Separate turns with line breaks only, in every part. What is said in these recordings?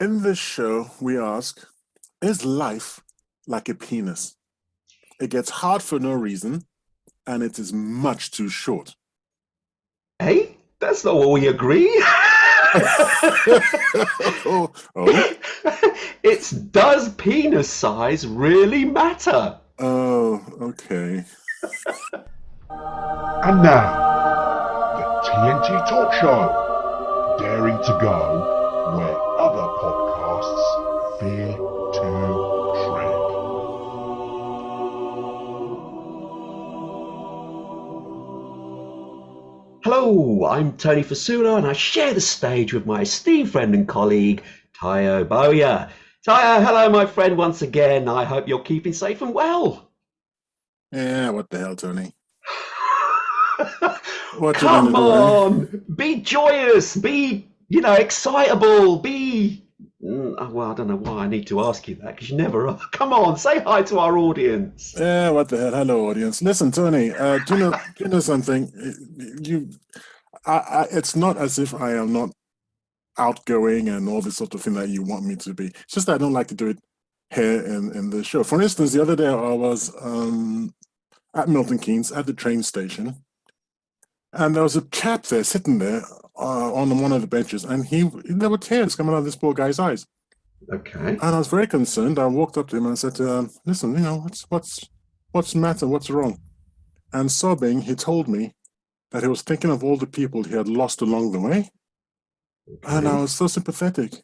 In this show, we ask, is life like a penis? It gets hard for no reason, and it is much too short.
Hey, that's not what we agree.
Oh,
It's does penis size really matter?
oh, okay.
And now, the TNT Talk Show, daring to go where other podcasts fear to tread.
Hello, I'm Tony Fasula and I share the stage with my esteemed friend and colleague, Tayo Boya. Tayo, hello my friend once again. I hope you're keeping safe and well.
Yeah, what the hell, Tony? What you
Come
gonna do, eh?
on, be joyous, be, excitable, be... Well, I don't know why I need to ask you that because you never are. Come on, say hi to our audience.
Yeah, what the hell? Hello, audience. Listen, Tony. Do you know something? You, it's not as if I am not outgoing and all this sort of thing that you want me to be. It's just that I don't like to do it here in the show. For instance, the other day I was at Milton Keynes at the train station, and there was a chap there sitting there on one of the benches, and there were tears coming out of this poor guy's eyes.
Okay.
And I was very concerned. I walked up to him and I said, "Listen, what's the matter? What's wrong?" And sobbing, he told me that he was thinking of all the people he had lost along the way, and I
Okay.
was so sympathetic.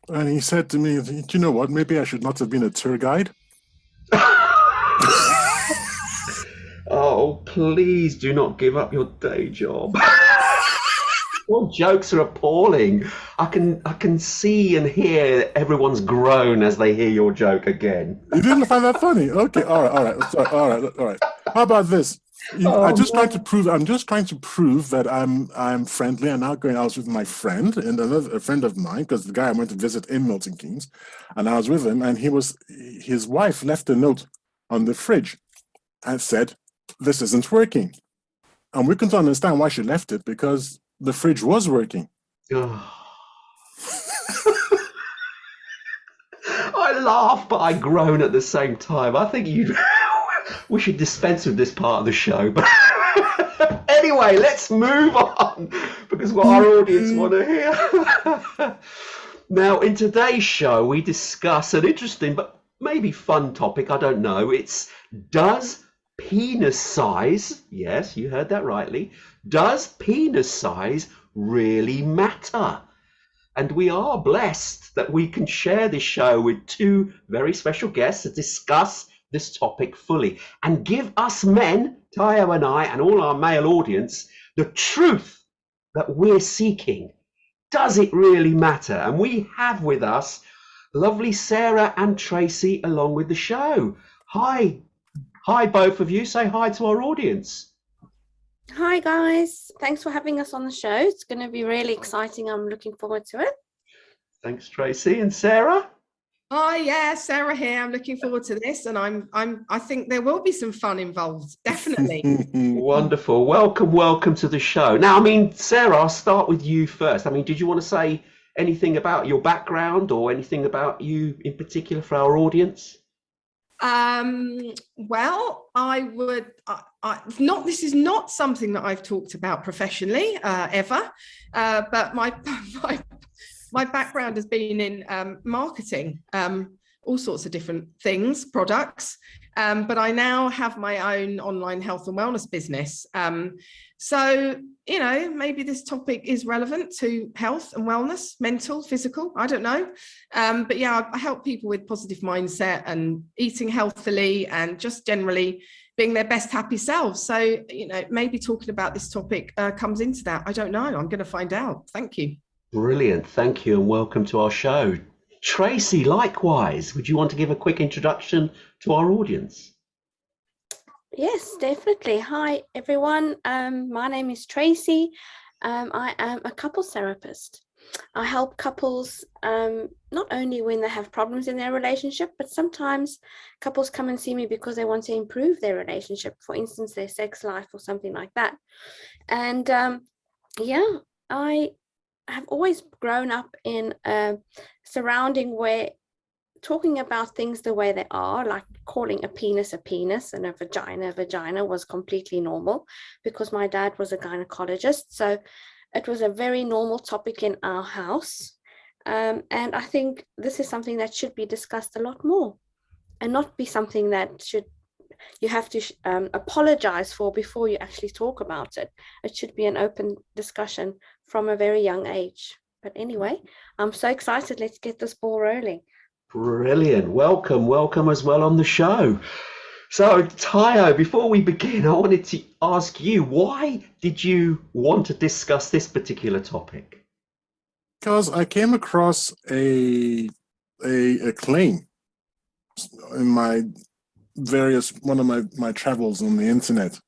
And he said to me, "Do you know what? Maybe I should not have been a tour guide."
Oh, please do not give up your day job. Your jokes are appalling. I can see and hear everyone's groan as they hear your joke again.
You didn't find that funny? Okay, all right, sorry, all right. How about this?
Oh no.
I'm just trying to prove that I'm friendly and outgoing. I was with my friend and a friend of mine, because the guy I went to visit in Milton Keynes, and I was with him, and his wife left a note on the fridge and said, "This isn't working." And we couldn't understand why she left it because the fridge was working.
I laugh, but I groan at the same time. I think we should dispense with this part of the show. But anyway, let's move on because what our audience want to hear. Now, in today's show, we discuss an interesting but maybe fun topic. I don't know. It's does penis size, yes, you heard that rightly, does penis size really matter? And we are blessed that we can share this show with two very special guests to discuss this topic fully and give us men, Tayo and I, and all our male audience, the truth that we're seeking. Does it really matter? And we have with us lovely Sarah and Tracy along with the show. Hi. Hi, both of you. Say hi to our audience.
Hi guys, thanks for having us on the show. It's going to be really exciting. I'm looking forward to it.
Thanks, Tracy. And Sarah?
Hi, yeah, Sarah here. I'm looking forward to this, and I think there will be some fun involved, definitely.
Wonderful. Welcome to the show. Now, I mean, Sarah, I'll start with you first. I mean, did you want to say anything about your background or anything about you in particular for our audience?
Well, I would not. This is not something that I've talked about professionally ever, but my background has been in marketing, all sorts of different things, products. But I now have my own online health and wellness business. So, maybe this topic is relevant to health and wellness, mental, physical, I don't know. But yeah, I help people with positive mindset and eating healthily and just generally being their best happy selves. So, maybe talking about this topic comes into that. I don't know. I'm going to find out. Thank you.
Brilliant. Thank you and welcome to our show. Tracy, likewise, would you want to give a quick introduction to our audience?
Yes, definitely. Hi everyone. My name is Tracy. I am a couples therapist. I help couples not only when they have problems in their relationship, but sometimes couples come and see me because they want to improve their relationship, for instance, their sex life or something like that. And yeah, I have always grown up in a surrounding where talking about things the way they are, like calling a penis and a vagina was completely normal because my dad was a gynecologist. So it was a very normal topic in our house. And I think this is something that should be discussed a lot more and not be something that you have to apologize for before you actually talk about it. It should be an open discussion from a very young age. But anyway, I'm so excited. Let's get this ball rolling.
Brilliant. Welcome as well on the show. So, Tayo, before we begin, I wanted to ask you, why did you want to discuss this particular topic?
Because I came across a claim in one of my travels on the internet,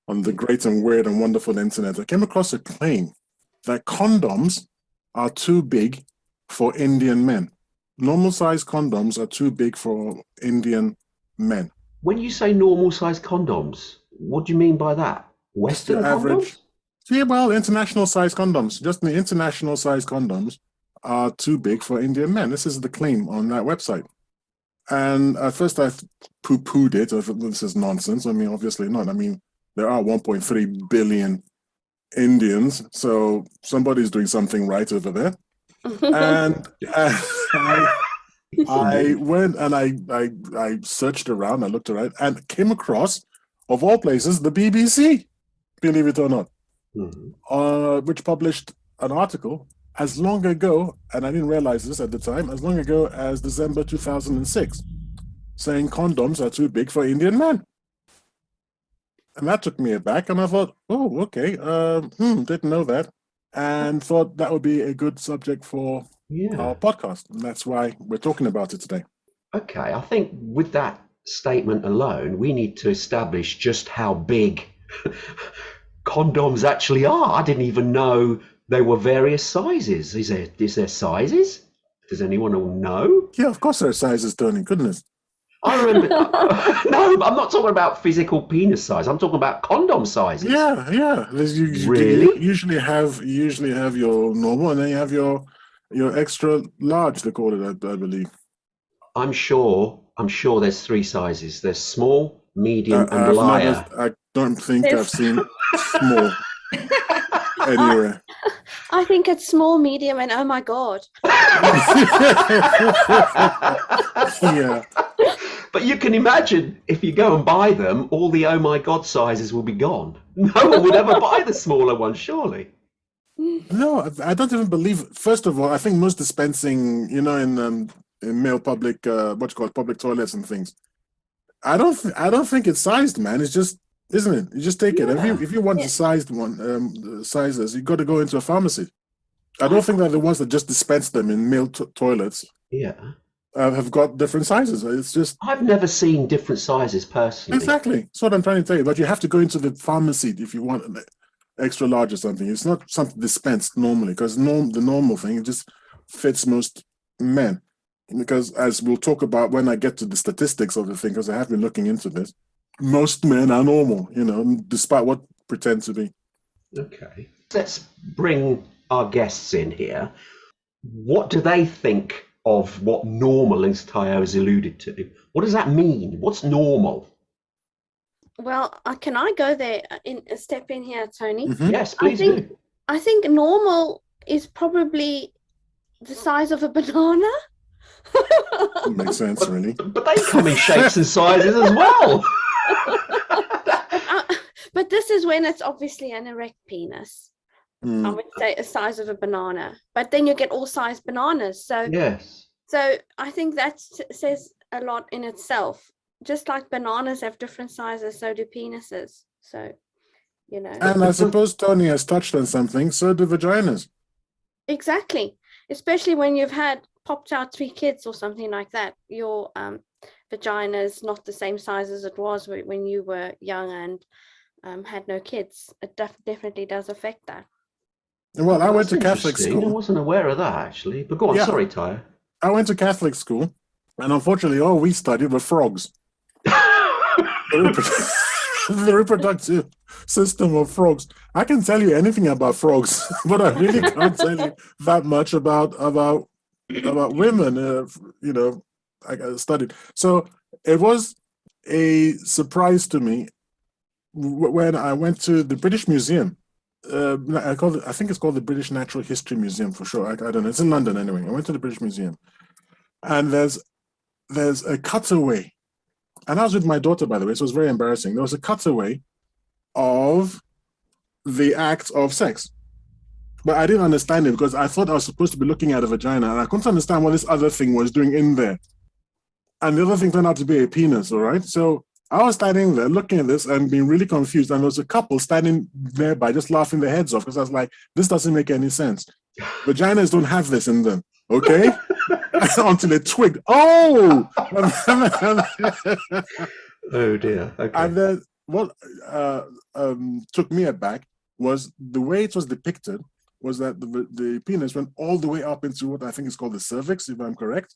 on the great and weird and wonderful internet. I came across a claim that condoms are too big for Indian men. Normal size condoms are too big for Indian men.
When you say normal size condoms, what do you mean by that? Western condoms?
Yeah, well, international size condoms. Just the international size condoms are too big for Indian men. This is the claim on that website. And at first I poo-pooed it. I thought, this is nonsense. I mean, obviously not. I mean, there are 1.3 billion Indians, so somebody's doing something right over there. And I went and I searched around, I looked around, and came across, of all places, the BBC, believe it or not, which published an article as long ago, and I didn't realize this at the time, as long ago as December 2006, saying condoms are too big for Indian men. And that took me aback, and I thought, oh, okay, didn't know that. And thought that would be a good subject for our podcast. And that's why we're talking about it today.
Okay, I think with that statement alone, we need to establish just how big condoms actually are. I didn't even know there were various sizes. Is there sizes? Does anyone know?
Yeah, of course there are sizes, Tony. Goodness.
I remember. No, I'm not talking about physical penis size. I'm talking about condom sizes.
Yeah.
Really?
You usually have your normal, and then you have your extra large. They call it, I believe.
I'm sure there's three sizes. There's small, medium, and liar.
I don't think I've seen small anywhere.
I think it's small, medium, and oh my God.
Yeah.
But you can imagine if you go and buy them, all the oh my God sizes will be gone. No one would ever buy the smaller one, surely.
No, I don't even believe. First of all, I think most dispensing, in male public, public toilets and things. I don't think it's sized, man. It's just, isn't it? You just take it. If you want the sized one, sizes, you got to go into a pharmacy. I don't think that the ones that just dispense them in male toilets.
Yeah.
Have got different sizes. It's just
I've never seen different sizes personally.
Exactly. That's what I'm trying to tell you. But you have to go into the pharmacy if you want an extra large or something. It's not something dispensed normally, because the normal thing, it just fits most men. Because as we'll talk about when I get to the statistics of the thing, because I have been looking into this, most men are normal, despite what pretend to be.
Okay. Let's bring our guests in here. What do they think of what normal, as Tayo has alluded to? What does that mean? What's normal?
Well, can I go there step in here, Tony?
Mm-hmm.
Yes, please do.
I think normal is probably the size of a banana.
Makes sense, really.
But they come in shapes and sizes as well.
But this is when it's obviously an erect penis. I would say a size of a banana, but then you get all size bananas. So
yes.
So I think that says a lot in itself. Just like bananas have different sizes, so do penises. So,
And I suppose Tony has touched on something. So do vaginas.
Exactly. Especially when you've popped out 3 kids or something like that. Your vagina is not the same size as it was when you were young and had no kids. It definitely does affect that.
Well, I went to Catholic school.
I wasn't aware of that, actually. But go on, sorry, Tayo.
I went to Catholic school, and unfortunately, all we studied were frogs. the reproductive system of frogs. I can tell you anything about frogs, but I really can't tell you that much about women. I studied. So it was a surprise to me when I went to the British Museum. I think it's called the British Natural History Museum for sure. I don't know. It's in London anyway. I went to the British Museum, and there's a cutaway. And I was with my daughter, by the way, so it was very embarrassing. There was a cutaway of the act of sex. But I didn't understand it because I thought I was supposed to be looking at a vagina, and I couldn't understand what this other thing was doing in there. And the other thing turned out to be a penis, all right? So I was standing there looking at this and being really confused. And there was a couple standing nearby just laughing their heads off because I was like, this doesn't make any sense. Vaginas don't have this in them, okay? Until it twigged. Oh!
Oh dear. Okay.
And then what took me aback was the way it was depicted was that the penis went all the way up into what I think is called the cervix, if I'm correct.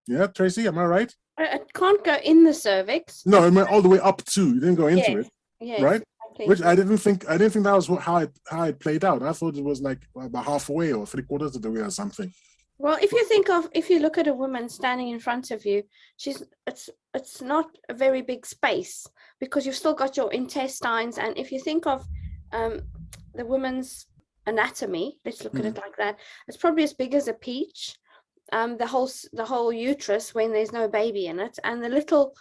Yeah, Tracy, am I right?
It can't go in the cervix.
No, it went all the way up to. You didn't go into it,
Yes,
right?
exactly.
Which I didn't think that was how it played out. I thought it was like about halfway or 3/4 of the way or something.
Well, if you look at a woman standing in front of you, it's not a very big space because you've still got your intestines. And if you think of the woman's anatomy, let's look at it like that, it's probably as big as a peach. The whole uterus when there's no baby in it, and the little,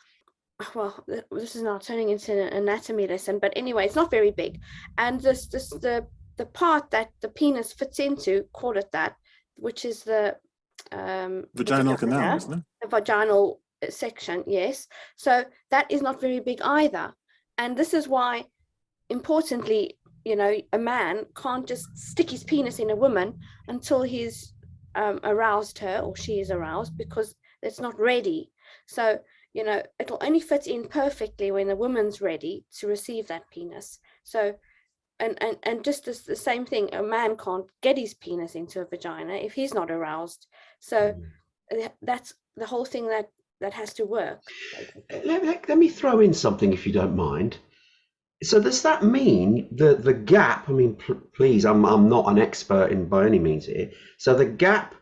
well, this is now turning into an anatomy lesson, but anyway, it's not very big. And the part that the penis fits into, call it that, which is the
Vaginal canal, isn't it?
The vaginal section, yes. So that is not very big either. And this is why, importantly, a man can't just stick his penis in a woman until he's aroused her or she is aroused, because it's not ready. So, it'll only fit in perfectly when the woman's ready to receive that penis. So, and just as the same thing, a man can't get his penis into a vagina if he's not aroused. So that's the whole thing that has to work.
Let me throw in something, if you don't mind. So does that mean the gap? I mean, please, I'm not an expert by any means here. So the gap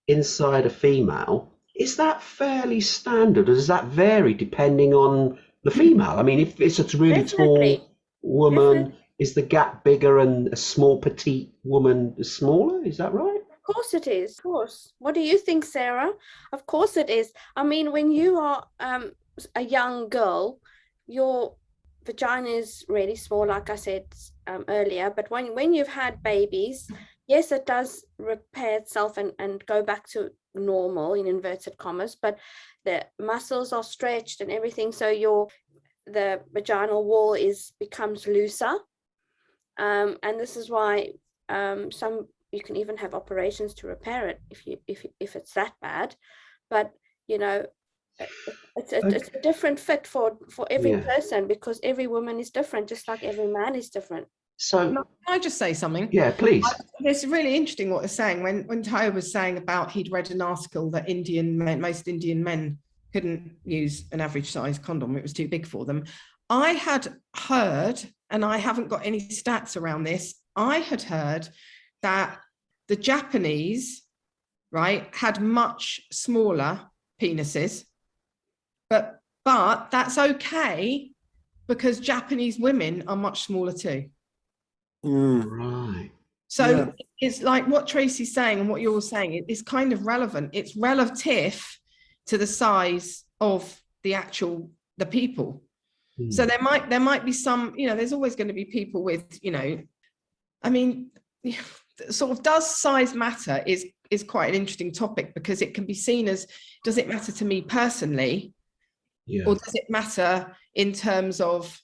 inside a female, is that fairly standard, or does that vary depending on the female? I mean, if it's a really tall woman, is the gap bigger and a small petite woman is smaller? Is that right?
Of course it is. Of course. What do you think, Sarah? Of course it is. I mean, when you are a young girl, your vagina is really small, like I said earlier. But when you've had babies, yes, it does repair itself and go back to normal in inverted commas. But the muscles are stretched and everything, so the vaginal wall becomes looser. And this is why you can even have operations to repair it if it's that bad. But it's a different fit for every person, because every woman is different, just like every man is different.
So
can I just say something?
Yeah, please.
It's really interesting what they're saying. When Tayo was saying about he'd read an article that most Indian men couldn't use an average size condom, it was too big for them. I had heard, and I haven't got any stats around this, I had heard that the Japanese, right, had much smaller penises, but that's okay because Japanese women are much smaller too.
Right.
So it's like what Tracy's saying and what you're saying, it's kind of relevant. It's relative to the size of the people. So there might be some, there's always going to be people with, I mean, sort of, does size matter is quite an interesting topic, because it can be seen as, does it matter to me personally? Yeah. Or does it matter in terms of,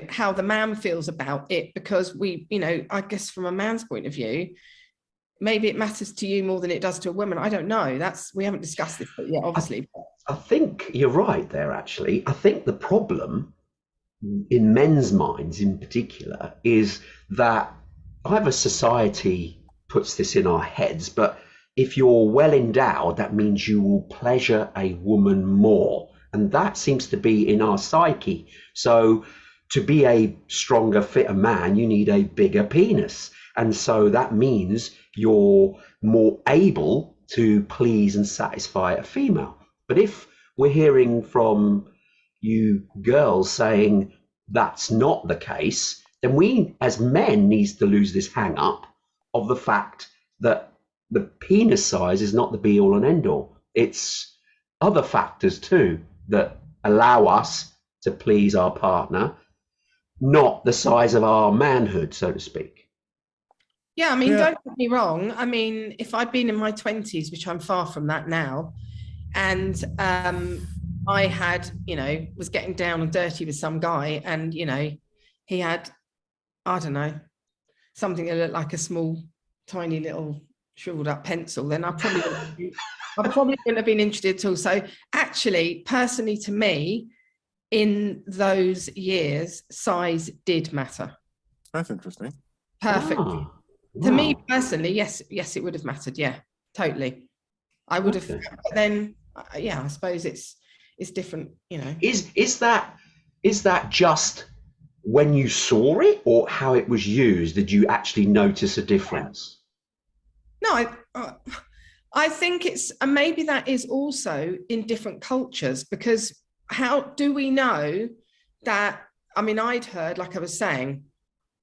how the man feels about it? Because I guess from a man's point of view, maybe it matters to you more than it does to a woman. I don't know. We haven't discussed this yet, obviously.
I think you're right there, actually. I think the problem in men's minds in particular is that either society puts this in our heads, but if you're well endowed, that means you will pleasure a woman more. And that seems to be in our psyche. So to be a stronger, fitter man, you need a bigger penis. And so that means you're more able to please and satisfy a female. But if we're hearing from you girls saying that's not the case, then we as men need to lose this hang up of the fact that the penis size is not the be all and end all. It's other factors too that allow us to please our partner, not the size of our manhood, so to speak.
Yeah, I mean, don't get me wrong. I mean, if I'd been in my 20s, which I'm far from that now, and I had, was getting down and dirty with some guy, and, he had, I don't know, something that looked like a small, tiny little shriveled up pencil, then I probably wouldn't have been interested at all. So actually, personally to me, in those years, size did matter.
That's interesting.
Perfect.
Ah,
To
wow.
me personally, yes, it would have mattered. Yeah, totally. I would have.
Okay.
But then, yeah, I suppose it's different.
Is that just when you saw it, or how it was used? Did you actually notice a difference?
No, I think it's, and maybe that is also in different cultures, because how do we know that? I mean, I'd heard, like I was saying,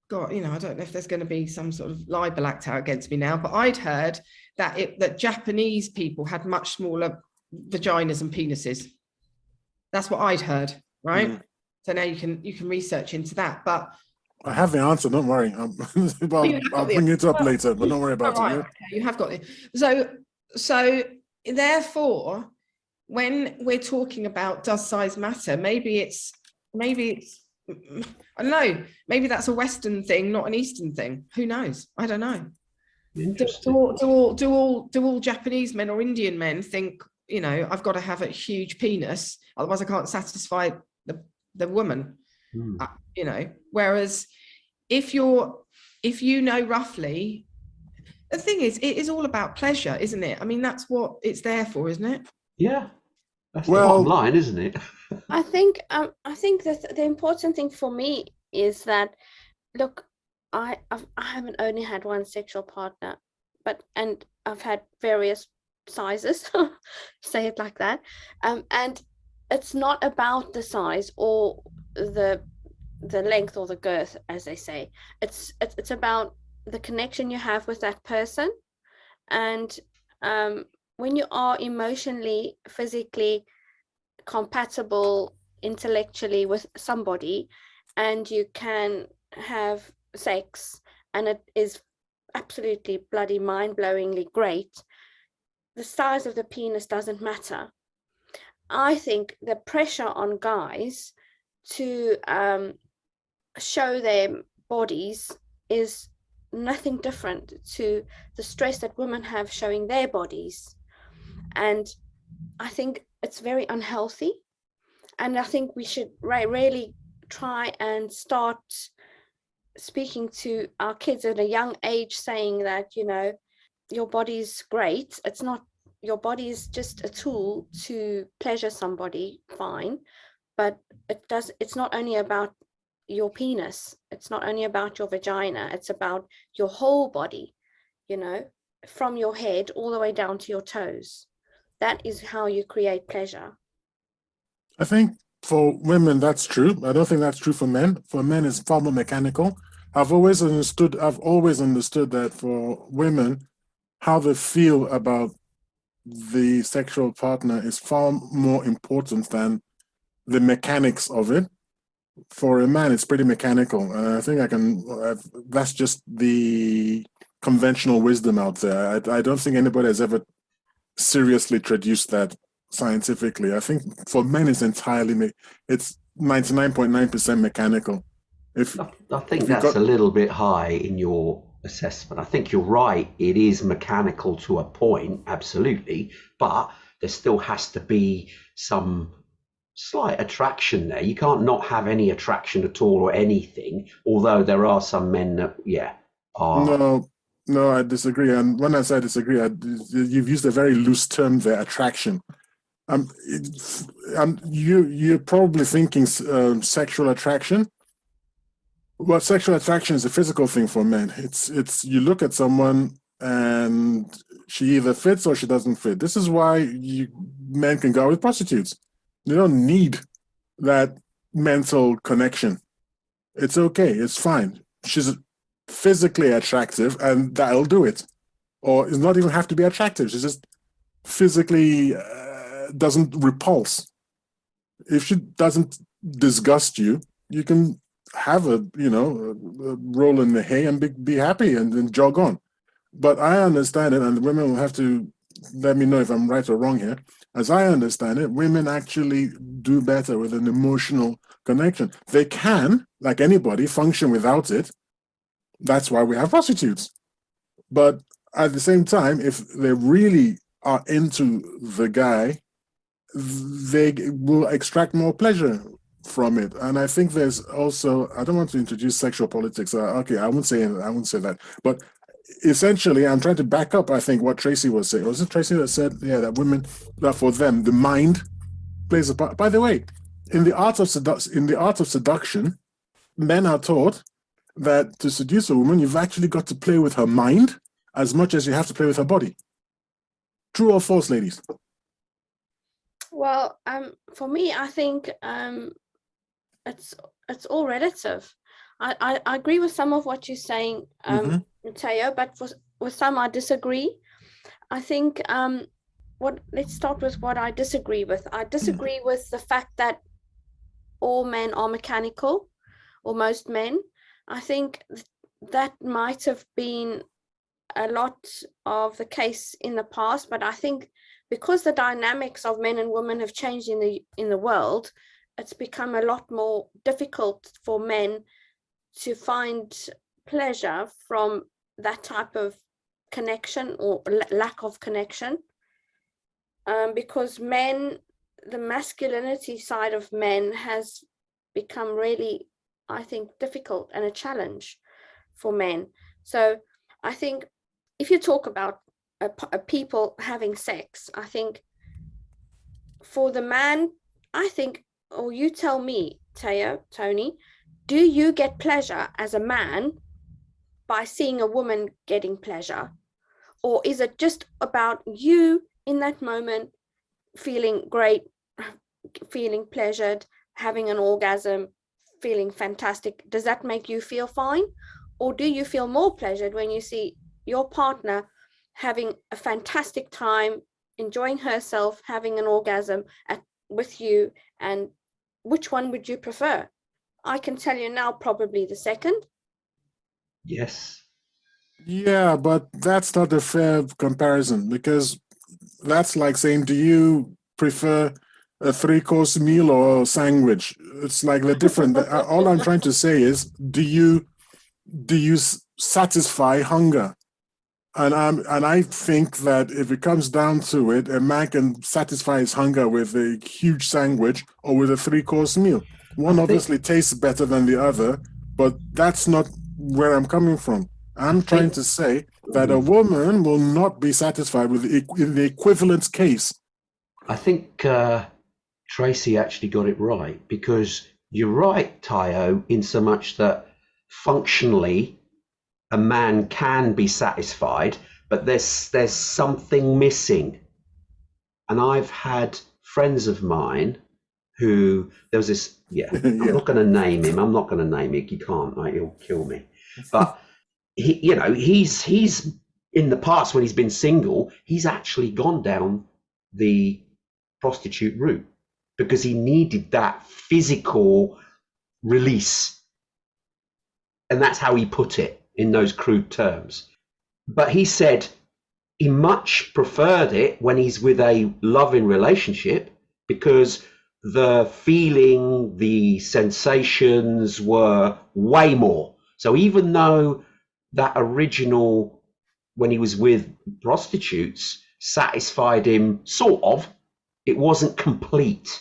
God, I don't know if there's going to be some sort of libel act out against me now, but I'd heard that Japanese people had much smaller vaginas and penises. That's what I'd heard, right?
Mm.
So now you can research into that. But
I have the answer, don't worry. I'll bring it up later, but don't worry about
right,
it.
okay, you have got it. So therefore, when we're talking about does size matter, maybe it's I don't know, maybe that's a Western thing, not an Eastern thing. Who knows? I don't know.
Interesting.
Do all Japanese men or Indian men think, I've got to have a huge penis, otherwise I can't satisfy the woman? Whereas if you know roughly, the thing is, it is all about pleasure, isn't it? I mean, that's what it's there for, isn't it?
Yeah, that's the bottom line, isn't it?
I think that the important thing for me is that, look, I haven't only had one sexual partner, and I've had various sizes, say it like that, and it's not about the size or the length or the girth, as they say. It's about the connection you have with that person, and when you are emotionally, physically compatible intellectually with somebody, and you can have sex and it is absolutely bloody mind-blowingly great, the size of the penis doesn't matter. I think the pressure on guys to show their bodies is nothing different to the stress that women have showing their bodies, and I think it's very unhealthy. And I think we should really try and start speaking to our kids at a young age, saying that, your body's great. It's not, your body is just a tool to pleasure somebody, fine. But it's not only about your penis. It's not only about your vagina. It's about your whole body, from your head all the way down to your toes. That is how you create pleasure.
I think for women, that's true. I don't think that's true for men. For men, it's far more mechanical. I've always understood that for women, how they feel about the sexual partner is far more important than the mechanics of it. For a man, it's pretty mechanical. And I think that's just the conventional wisdom out there. I don't think anybody has ever seriously traduced that scientifically. I think for men, it's 99.9% mechanical.
I think that's a little bit high in your assessment. I think you're right. It is mechanical to a point, absolutely, but there still has to be some slight attraction there. You can't not have any attraction at all or anything, although there are some men that, are.
No, I disagree. And when I say I disagree, you've used a very loose term there, attraction. You're probably thinking sexual attraction, Well, sexual attraction is a physical thing for men. It's you look at someone and she either fits or she doesn't fit. This is why men can go out with prostitutes. They don't need that mental connection. It's okay. It's fine. She's physically attractive, and that'll do it. Or it not even have to be attractive. She's just physically doesn't repulse. If she doesn't disgust you, you can have a roll in the hay and be happy and then jog on. But I understand it, and the women will have to let me know if I'm right or wrong here. As I understand it, women actually do better with an emotional connection. They can, like anybody, function without it. That's why we have prostitutes. But at the same time, if they really are into the guy, they will extract more pleasure from it. And I think there's also, I don't want to introduce sexual politics. Okay, I won't say that. But essentially, I'm trying to back up, I think, what Tracy was saying. Was it Tracy that said, that women, that for them, the mind plays a part? By the way, in the art of seduction, men are taught that to seduce a woman, you've actually got to play with her mind as much as you have to play with her body. True or false, ladies?
Well, for me, I think it's all relative. I agree with some of what you're saying, Mateo, but with some I disagree. I think let's start with what I disagree with. I disagree with the fact that all men are mechanical, or most men. I think that might have been a lot of the case in the past, but I think because the dynamics of men and women have changed in the world, it's become a lot more difficult for men to find pleasure from that type of connection or lack of connection, because men, the masculinity side of men has become really, I think, difficult and a challenge for men. So I think if you talk about people having sex, I think for the man, I think, or you tell me, Tony, do you get pleasure as a man by seeing a woman getting pleasure? Or is it just about you in that moment feeling great, feeling pleasured, having an orgasm, feeling fantastic? Does that make you feel fine? Or do you feel more pleasured when you see your partner having a fantastic time, enjoying herself, having an orgasm with you? And which one would you prefer? I can tell you now, probably the second.
Yes.
Yeah, but that's not a fair comparison, because that's like saying, do you prefer a 3-course meal or a sandwich? It's like they're different. All I'm trying to say is, do you satisfy hunger? And I think that if it comes down to it, a man can satisfy his hunger with a huge sandwich or with a 3-course meal. One obviously tastes better than the other, but that's not where I'm coming from. I'm trying to say that a woman will not be satisfied with in the equivalent case.
I think Tracy actually got it right, because you're right, Tayo, in so much that functionally a man can be satisfied, but there's something missing. And I've had friends of mine who, there was this, I'm not going to name him. I'm not going to name it. You can't, right? He'll kill me. But he's in the past, when he's been single, he's actually gone down the prostitute route because he needed that physical release. And that's how he put it in those crude terms. But he said he much preferred it when he's with a loving relationship, because the feeling, the sensations were way more. So even though that original, when he was with prostitutes, satisfied him sort of, it wasn't complete.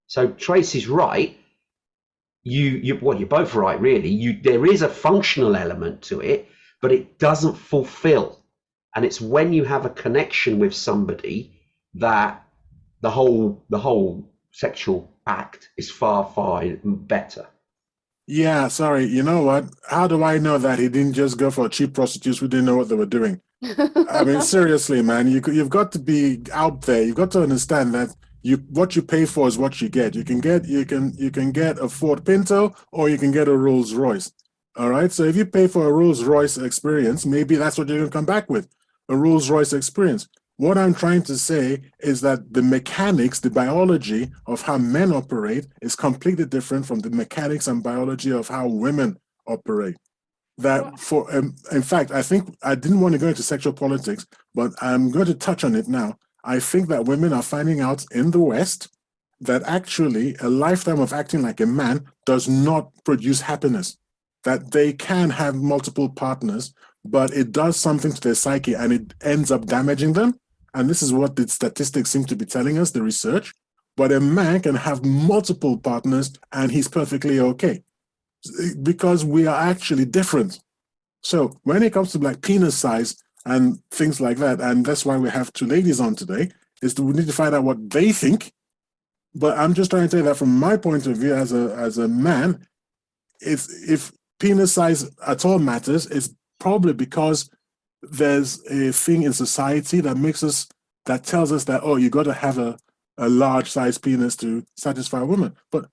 So Tracy's right. You're both right, really. There is a functional element to it, but it doesn't fulfill. And it's when you have a connection with somebody that the whole sexual act is far, far better.
Yeah, sorry. You know what? How do I know that he didn't just go for cheap prostitutes who didn't know what they were doing? I mean, seriously, man, you've got to be out there. You've got to understand that what you pay for is what you get. You can get a Ford Pinto or you can get a Rolls Royce. All right. So if you pay for a Rolls Royce experience, maybe that's what you're going to come back with, a Rolls Royce experience. What I'm trying to say is that the mechanics, the biology of how men operate is completely different from the mechanics and biology of how women operate. That in fact, I think I didn't want to go into sexual politics, but I'm going to touch on it now. I think that women are finding out in the West that actually a lifetime of acting like a man does not produce happiness, that they can have multiple partners, but it does something to their psyche and it ends up damaging them. And this is what the statistics seem to be telling us, the research. But a man can have multiple partners and he's perfectly okay because we are actually different. So when it comes to like penis size and things like that, and that's why we have two ladies on today, is that we need to find out what they think. But I'm just trying to say that from my point of view as a man, if penis size at all matters, it's probably because there's a thing in society that tells us that, oh, you got to have a large size penis to satisfy a woman. But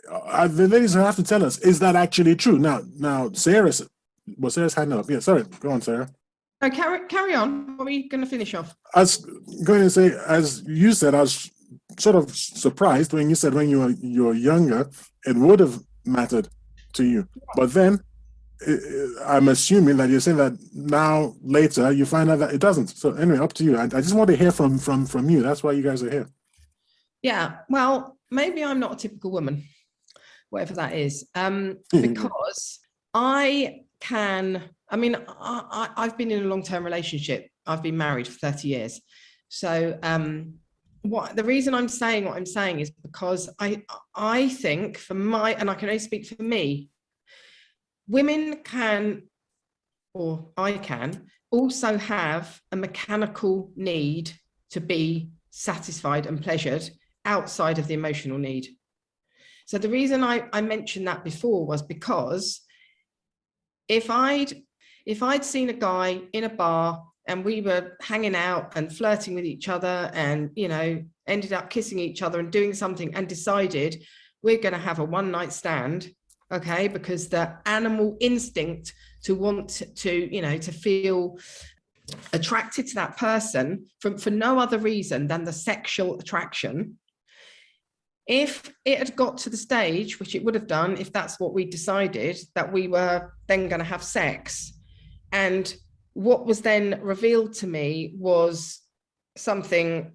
the ladies have to tell us, is that actually true? Now, Sarah's hand up. Yeah, sorry. Go on, Sarah.
No, carry on. What were you going to finish off?
I was going to say, as you said, I was sort of surprised when you said when you were younger, it would have mattered to you. But then I'm assuming that you're saying that now later you find out that it doesn't. So anyway, up to you. I just want to hear from you. That's why you guys are here.
Yeah, well, maybe I'm not a typical woman, whatever that is, because I've been in a long-term relationship. I've been married for 30 years. So the reason I'm saying what I'm saying is because I think and I can only speak for me, women can, or I can, also have a mechanical need to be satisfied and pleasured outside of the emotional need. So the reason I mentioned that before was because if I'd seen a guy in a bar and we were hanging out and flirting with each other and, you know, ended up kissing each other and doing something and decided we're going to have a one-night stand, okay, because the animal instinct to want to, you know, to feel attracted to that person for no other reason than the sexual attraction. If it had got to the stage, which it would have done if that's what we decided, that we were then going to have sex, and what was then revealed to me was something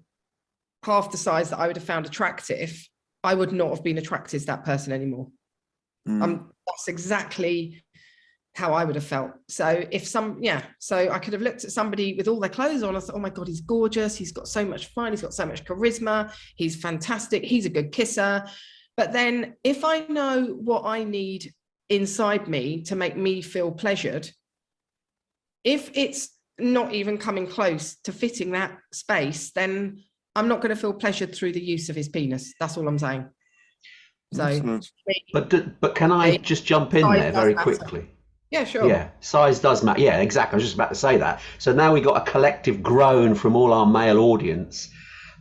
half the size that I would have found attractive, I would not have been attracted to that person anymore. That's exactly how I would have felt. So so I could have looked at somebody with all their clothes on. I thought, oh my God, he's gorgeous. He's got so much fun. He's got so much charisma. He's fantastic. He's a good kisser. But then if I know what I need inside me to make me feel pleasured, if it's not even coming close to fitting that space, then I'm not going to feel pleasured through the use of his penis. That's all I'm saying. So,
but can I just jump in there very quickly?
Yeah, sure.
Yeah, size does matter. Yeah, exactly. I was just about to say that. So now we got a collective groan from all our male audience.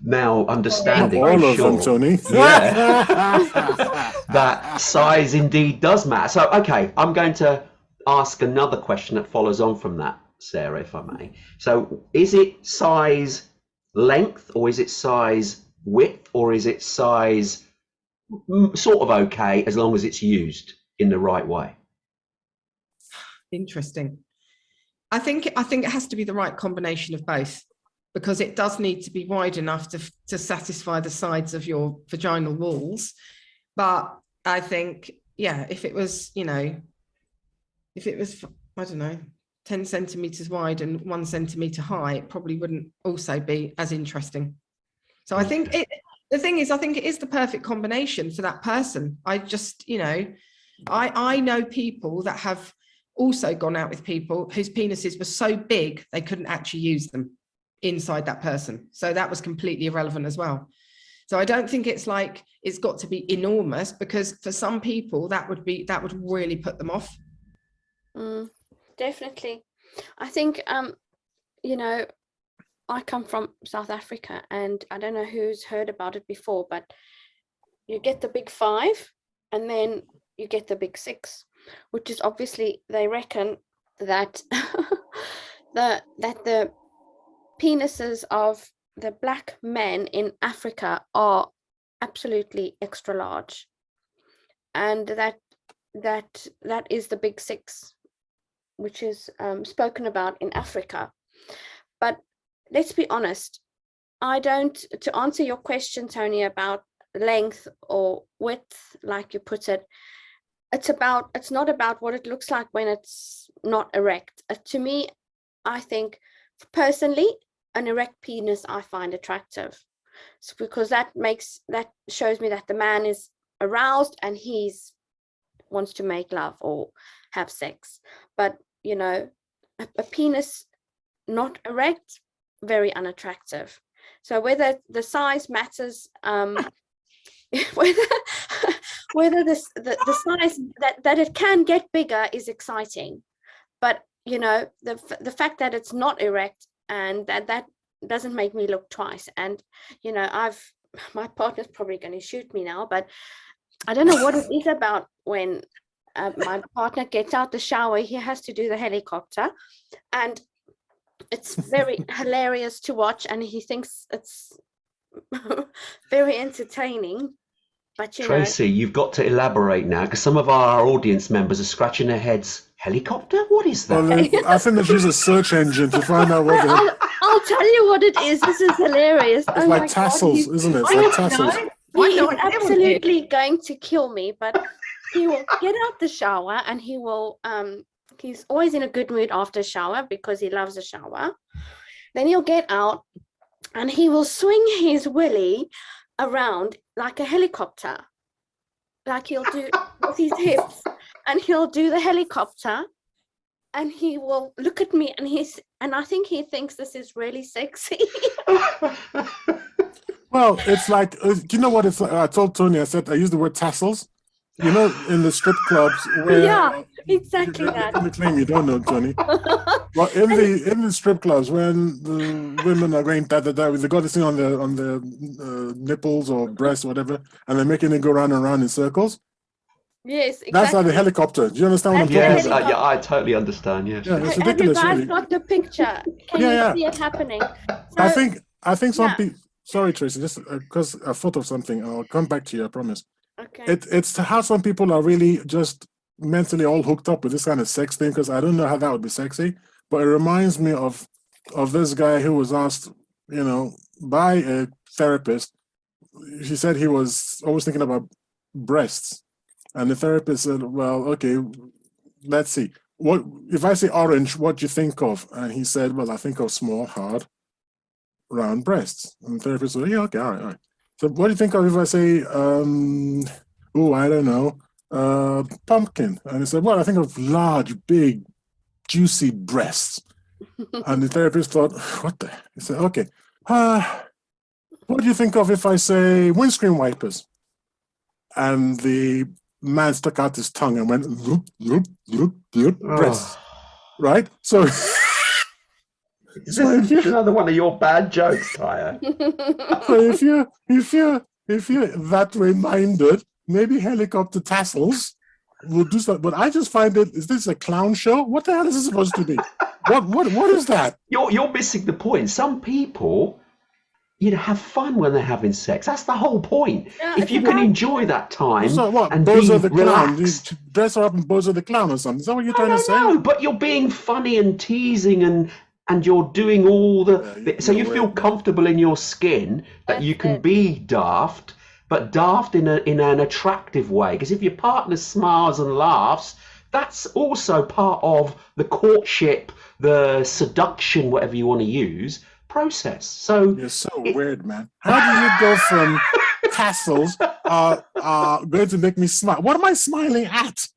Now understanding
all of them, Tony.
Yeah, that size indeed does matter. So, okay, I'm going to ask another question that follows on from that, Sarah, if I may. So is it size length, or is it size width, or is it size sort of okay as long as it's used in the right way?
Interesting. I think it has to be the right combination of both, because it does need to be wide enough to satisfy the sides of your vaginal walls. But I think, yeah, if it was, I don't know, 10 centimeters wide and 1 centimeter high, it probably wouldn't also be as interesting. So I think the thing is, I think it is the perfect combination for that person. I just, I know people that have also gone out with people whose penises were so big they couldn't actually use them inside that person. So that was completely irrelevant as well. So I don't think it's like it's got to be enormous, because for some people that would really put them off.
Definitely. I think you know, I come from South Africa, and I don't know who's heard about it before, but you get the big 5 and then you get the big 6, which is obviously, they reckon that that the penises of the black men in Africa are absolutely extra large, and that is the big 6, which is spoken about in Africa. But let's be honest, to answer your question, Tony, about length or width, like you put it, it's not about what it looks like when it's not erect. To me, I think personally, an erect penis I find attractive, because that shows me that the man is aroused and he's wants to make love or have sex. But you know, a penis not erect, very unattractive. So whether the size matters, whether the size that it can get bigger is exciting, but you know, the fact that it's not erect, and that doesn't make me look twice. And you know, my partner's probably going to shoot me now, but I don't know what it is about when my partner gets out the shower, he has to do the helicopter, and it's very hilarious to watch, and he thinks it's very entertaining. But
Tracy, you've got to elaborate now, because some of our audience members are scratching their heads. Helicopter? What is that?
Well, I think they use a search engine to find out what
I'll tell you what it is. This is hilarious.
it's like tassels, isn't it? It's like tassels.
He's absolutely going to kill me, but he will get out the shower, and he will he's always in a good mood after a shower because he loves a shower. Then he'll get out and he will swing his willy around like a helicopter, like he'll do with his hips, and he'll do the helicopter, and he will look at me, and I think he thinks this is really sexy.
Well, it's like, you know what it's like? I told Tony, I said, I used the word tassels. You know, in the strip clubs where
Yeah, exactly that.
You claim you don't know, Tony. Well, in the strip clubs, when the women are going da da da, they got this thing on their nipples or breasts, or whatever, and they're making it go round and round in circles.
Yes, exactly.
That's like the helicopter. Do you understand what I'm talking
Yes,
about?
yeah, I totally understand. Yes.
Yeah, it's
Have you
ridiculous.
guys
Really.
got the picture? Can you see it happening?
I
So,
think some
yeah.
people. Sorry, Tracy, just because I thought of something. I'll come back to you. I promise.
okay.
It's how some people are really just mentally all hooked up with this kind of sex thing, because I don't know how that would be sexy, but it reminds me of this guy who was asked, you know, by a therapist. He said he was always thinking about breasts, and the therapist said, well, okay, let's see, what if I say orange, what do you think of? And he said, well, I think of small, hard, round breasts. And the therapist said, yeah, okay, all right. So what do you think of if I say, I don't know, pumpkin? And he said, well, I think of large, big, juicy breasts. And the therapist thought, what the? He said, okay, what do you think of if I say windscreen wipers? And the man stuck out his tongue and went, loop, loop, loop, loop, breasts. Right? So...
Is this another one of your bad jokes, Tyre?
So if you're that way-minded, maybe helicopter tassels will do something. But I just find it, is this a clown show? What the hell is this supposed to be? What is that?
You're missing the point. Some people, you know, have fun when they're having sex. That's the whole point.
Yeah,
if you can enjoy that time
So what?
and
Bozo
be
the clown? You
relaxed.
dress her up in Bozo the clown or something? Is that what you're trying to say?
No, but you're being funny and teasing, and you're doing all so you feel comfortable in your skin that you can be daft, but daft in an attractive way. Because if your partner smiles and laughs, that's also part of the courtship, the seduction, whatever you want to use, process. So
You're so weird, man. How do you go from tassels are going to make me smile? What am I smiling at?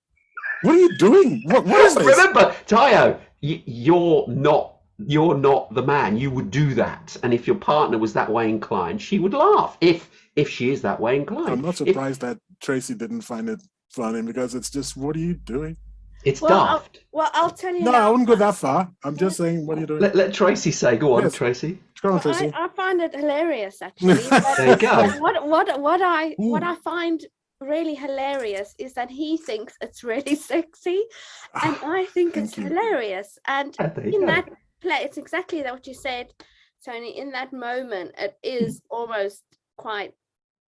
What are you doing? What is this?
Remember, Tayo, you're not you're not the man, you would do that. And if your partner was that way inclined, she would laugh if she is that way inclined.
I'm not surprised that Tracy didn't find it funny, because it's just, what are you doing?
It's
Well,
daft.
I'll tell you
No,
now.
I wouldn't go that far. I'm just saying, what are you doing?
Let Tracy say. Go on,
Yes.
Tracy.
Come on,
Well,
Tracy.
I find it hilarious, actually.
There you go.
What
Ooh.
I find really hilarious is that he thinks it's really sexy, and I think
Thank
it's
you.
hilarious. And
Yeah, there you
in
go.
that play, it's exactly what you said, Tony. In that moment, it is almost quite.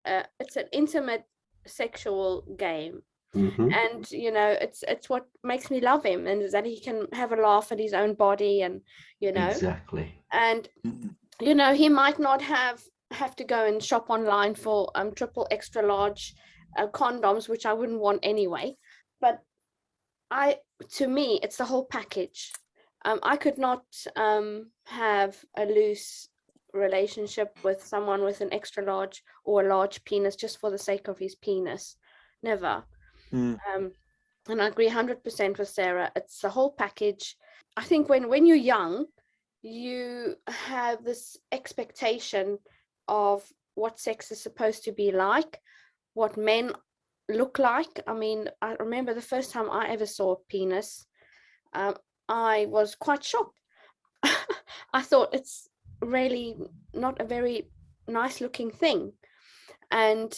It's an intimate sexual game.
Mhm.
And it's what makes me love him, and is that he can have a laugh at his own body, and
Exactly.
and
Mhm.
he might not have to go and shop online for triple extra large condoms, which I wouldn't want anyway, but to me it's the whole package. I could not have a loose relationship with someone with an extra large or a large penis just for the sake of his penis. Never.
Mm.
And I agree 100% with Sarah. It's the whole package. I think when you're young, you have this expectation of what sex is supposed to be like, what men look like. I mean, I remember the first time I ever saw a penis, I was quite shocked. I thought it's really not a very nice looking thing. And,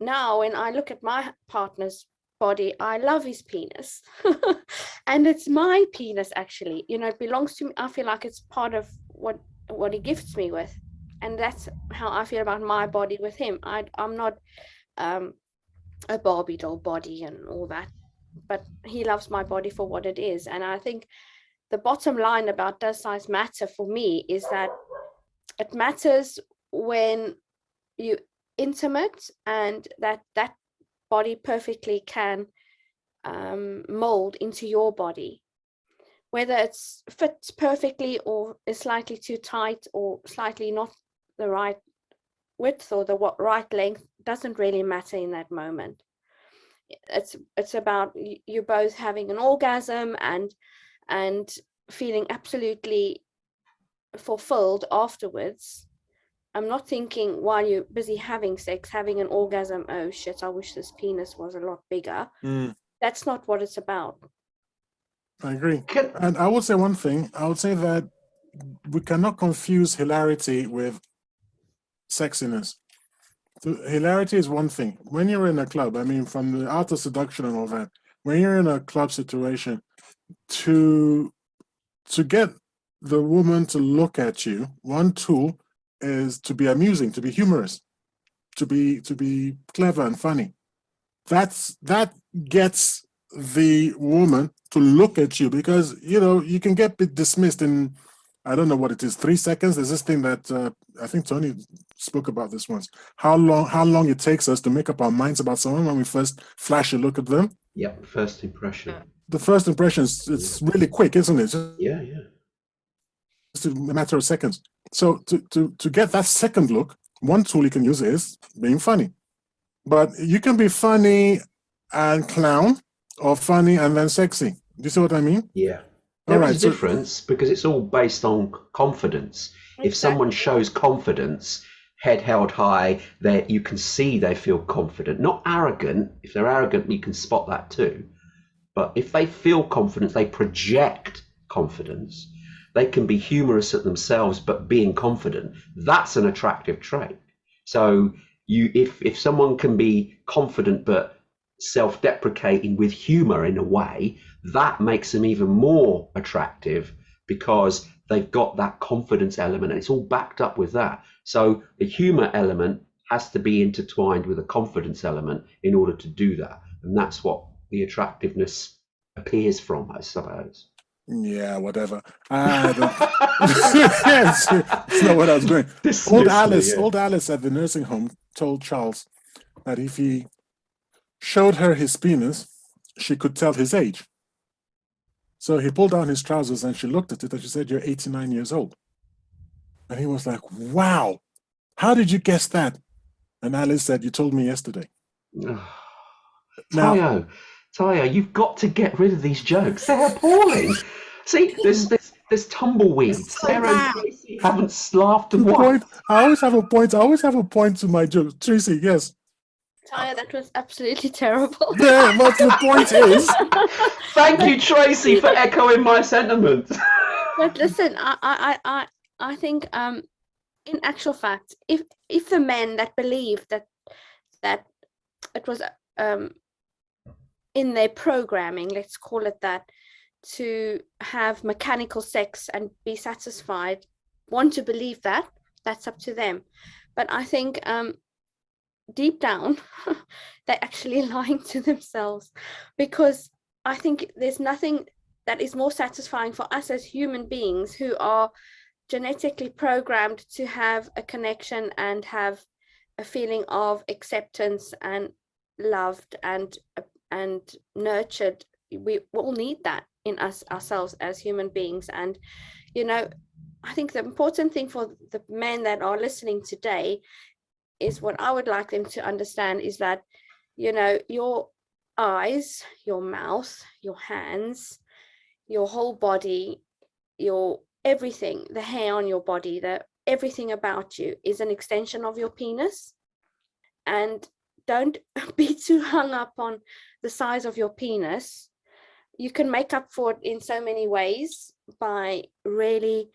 now when I look at my partner's body, I love his penis. And it's my penis, actually. It belongs to me. I feel like it's part of what he gifts me with. And that's how I feel about my body with him. I'm not a Barbie doll body and all that, but he loves my body for what it is. And I think the bottom line about does size matter for me is that it matters when you intimate, and that body perfectly can mold into your body, whether it's fits perfectly or is slightly too tight or slightly not the right width or the right length, doesn't really matter in that moment. It's about you both having an orgasm and feeling absolutely fulfilled afterwards. I'm not thinking while you're busy having sex, having an orgasm, oh shit, I wish this penis was a lot bigger.
Mm.
That's not what it's about.
I agree. And I would say one thing. I would say that we cannot confuse hilarity with sexiness. So hilarity is one thing. When you're in a club, I mean, from the art of seduction and all that, when you're in a club situation, to get the woman to look at you, one tool is to be amusing, to be humorous, to be clever and funny. That gets the woman to look at you, because you can get dismissed in, I don't know what it is, 3 seconds. There's this thing that I think Tony spoke about this once. How long it takes us to make up our minds about someone when we first flash a look at them.
Yep, first impression.
The first impression it's really quick, isn't it?
Yeah.
It's a matter of seconds. So to get that second look, one tool you can use is being funny. But you can be funny and clown, or funny and then sexy. Do you see what I mean?
Yeah.
All
There is
right,
a
so-
difference because it's all based on confidence. If someone
Exactly.
shows confidence, head held high, you can see they feel confident, not arrogant. If they're arrogant, you can spot that too. But if they feel confidence, they project confidence. They can be humorous at themselves, but being confident, that's an attractive trait. So if someone can be confident but self-deprecating with humor in a way, that makes them even more attractive because they've got that confidence element and it's all backed up with that. So the humor element has to be intertwined with a confidence element in order to do that. And that's what the attractiveness appears from, I suppose.
Yeah, whatever. It's not what I was going. Old Alice at the nursing home told Charles that if he showed her his penis, she could tell his age. So he pulled down his trousers and she looked at it and she said, "You're 89 years old." And he was like, "Wow, how did you guess that?" And Alice said, "You told me yesterday." Now,
Tayo, you've got to get rid of these jokes. They're appalling. See, There's tumbleweeds.
It's so
Sarah and
bad.
Tracy haven't laughed
The
once.
point. I always have a point. I always have a point to my joke. Tracy, yes.
Taya, that was absolutely terrible.
Yeah, but the point is,
Thank you, Tracy, for echoing my sentiments.
But listen, I think in actual fact, if the men that believe that it was in their programming, let's call it that, to have mechanical sex and be satisfied, want to believe that, that's up to them. But I think deep down, they're actually lying to themselves, because I think there's nothing that is more satisfying for us as human beings who are genetically programmed to have a connection and have a feeling of acceptance and loved and nurtured. We all need that in ourselves as human beings. And I think the important thing for the men that are listening today is, what I would like them to understand is that your eyes, your mouth, your hands, your whole body, your everything, the hair on your body, everything about you is an extension of your penis. And don't be too hung up on the size of your penis. You can make up for it in so many ways by really